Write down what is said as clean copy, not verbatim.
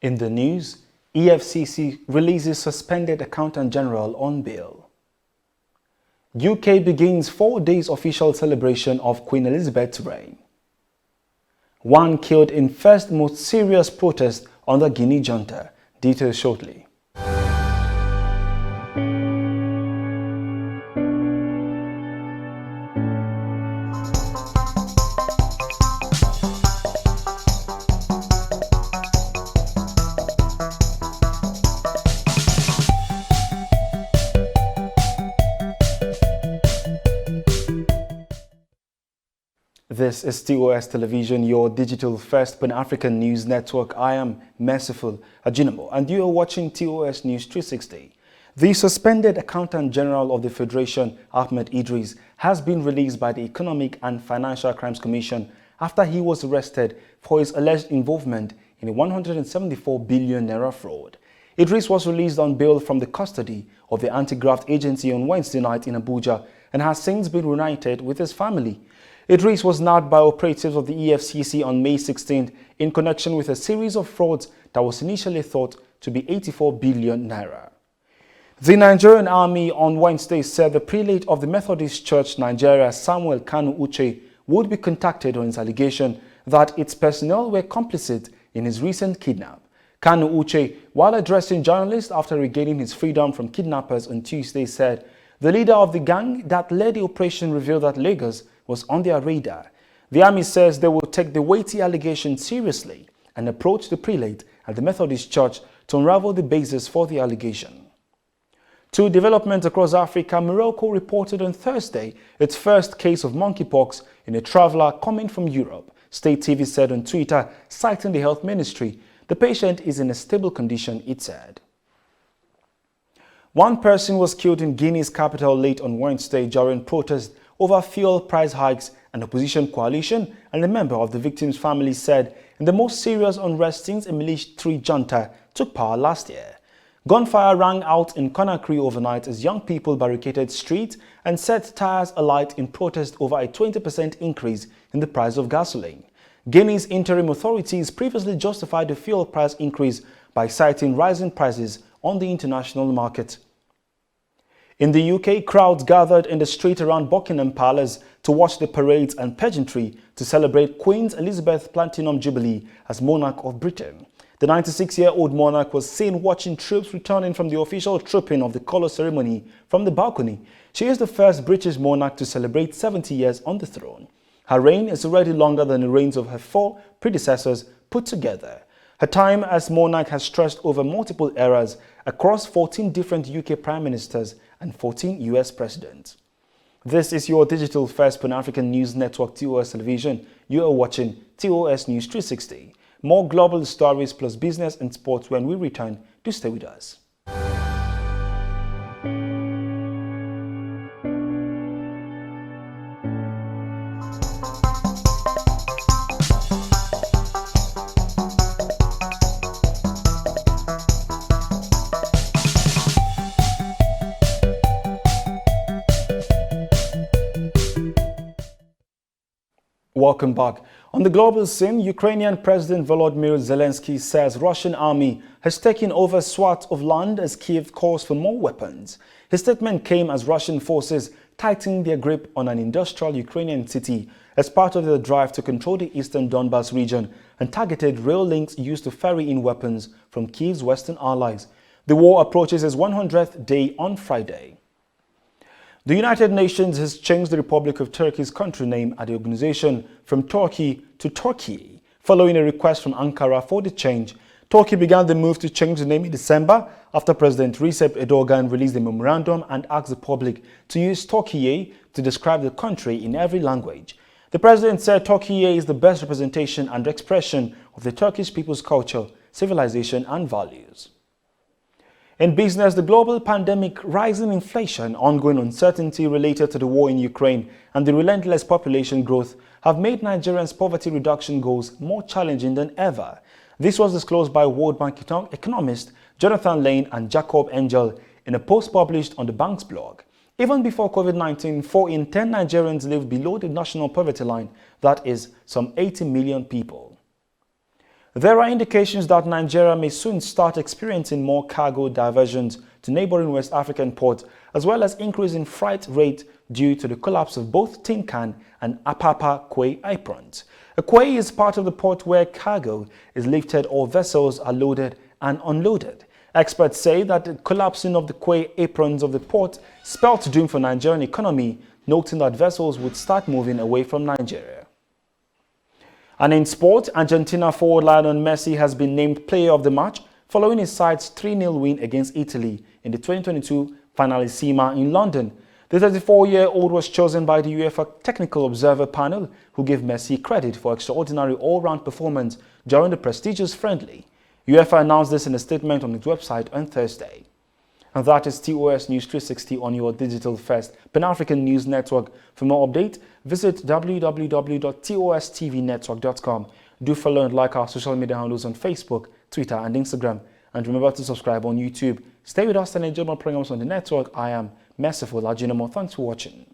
In the news, EFCC releases suspended Accountant General on bail. UK begins 4 days official celebration of Queen Elizabeth's reign. 1 killed in first most serious protest under Guinea junta. Details shortly. This is TOS Television, your digital first Pan-African news network. I am Merciful Ajinamo, and you are watching TOS News 360. The suspended Accountant General of the Federation, Ahmed Idris, has been released by the Economic and Financial Crimes Commission after he was arrested for his alleged involvement in a 174 billion naira fraud. Idris was released on bail from the custody of the anti-graft agency on Wednesday night in Abuja and has since been reunited with his family. Idris was nabbed by operatives of the EFCC on May 16th in connection with a series of frauds that was initially thought to be 84 billion naira. The Nigerian army on Wednesday said the prelate of the Methodist Church Nigeria, Samuel Kanu Uche, would be contacted on his allegation that its personnel were complicit in his recent kidnap. Kanu Uche, while addressing journalists after regaining his freedom from kidnappers on Tuesday, said the leader of the gang that led the operation revealed that Lagos was on their radar. The army says they will take the weighty allegation seriously and approach the prelate at the Methodist Church to unravel the basis for the allegation. To developments across Africa, Morocco reported on Thursday its first case of monkeypox in a traveler coming from Europe. State TV said on Twitter, citing the health ministry, the patient is in a stable condition, it said. 1 person was killed in Guinea's capital late on Wednesday during protests over fuel price hikes. An opposition coalition and a member of the victim's family said in the most serious unrest since a militia junta took power last year. Gunfire rang out in Conakry overnight as young people barricaded streets and set tires alight in protest over a 20% increase in the price of gasoline. Guinea's interim authorities previously justified the fuel price increase by citing rising prices on the international market. In the UK, crowds gathered in the street around Buckingham Palace to watch the parades and pageantry to celebrate Queen Elizabeth's Platinum Jubilee as monarch of Britain. The 96-year-old monarch was seen watching troops returning from the official trooping of the colour ceremony from the balcony. She is the first British monarch to celebrate 70 years on the throne. Her reign is already longer than the reigns of her 4 predecessors put together. Her time as monarch has stretched over multiple eras across 14 different UK prime ministers and 14 US presidents. This is your digital first Pan-African news network, TOS Television. You are watching TOS News 360. More global stories plus business and sports when we return. Do stay with us. Welcome back. On the global scene, Ukrainian President Volodymyr Zelensky says Russian army has taken over swaths of land as Kiev calls for more weapons. His statement came as Russian forces tightened their grip on an industrial Ukrainian city as part of their drive to control the eastern Donbas region and targeted rail links used to ferry in weapons from Kiev's western allies. The war approaches its 100th day on Friday. The United Nations has changed the Republic of Turkey's country name at the organization from Turkey to Türkiye, following a request from Ankara for the change. Turkey began the move to change the name in December after President Recep Erdogan released a memorandum and asked the public to use Türkiye to describe the country in every language. The president said Türkiye is the best representation and expression of the Turkish people's culture, civilization and values. In business, the global pandemic, rising inflation, ongoing uncertainty related to the war in Ukraine, and the relentless population growth have made Nigerians' poverty reduction goals more challenging than ever. This was disclosed by World Bank economists Jonathan Lane and Jacob Engel in a post published on the bank's blog. Even before COVID-19, 4 in 10 Nigerians lived below the national poverty line, that is, some 80 million people. There are indications that Nigeria may soon start experiencing more cargo diversions to neighboring West African ports, as well as increase in freight rate due to the collapse of both Tin Can and Apapa quay aprons. A quay is part of the port where cargo is lifted or vessels are loaded and unloaded. Experts say that the collapsing of the quay aprons of the port spelt doom for Nigerian economy, noting that vessels would start moving away from Nigeria. And in sport, Argentina forward Lionel Messi has been named player of the match following his side's 3-0 win against Italy in the 2022 Finalissima in London. The 34-year-old was chosen by the UEFA Technical Observer panel, who gave Messi credit for extraordinary all-round performance during the prestigious friendly. UEFA announced this in a statement on its website on Thursday. And that is TOS News 360 on your digital-first Pan-African news network. For more updates, visit www.tostvnetwork.com. Do follow and like our social media handles on Facebook, Twitter and Instagram. And remember to subscribe on YouTube. Stay with us and enjoy more programs on the network. I am Merciful Ajinomo. Thanks for watching.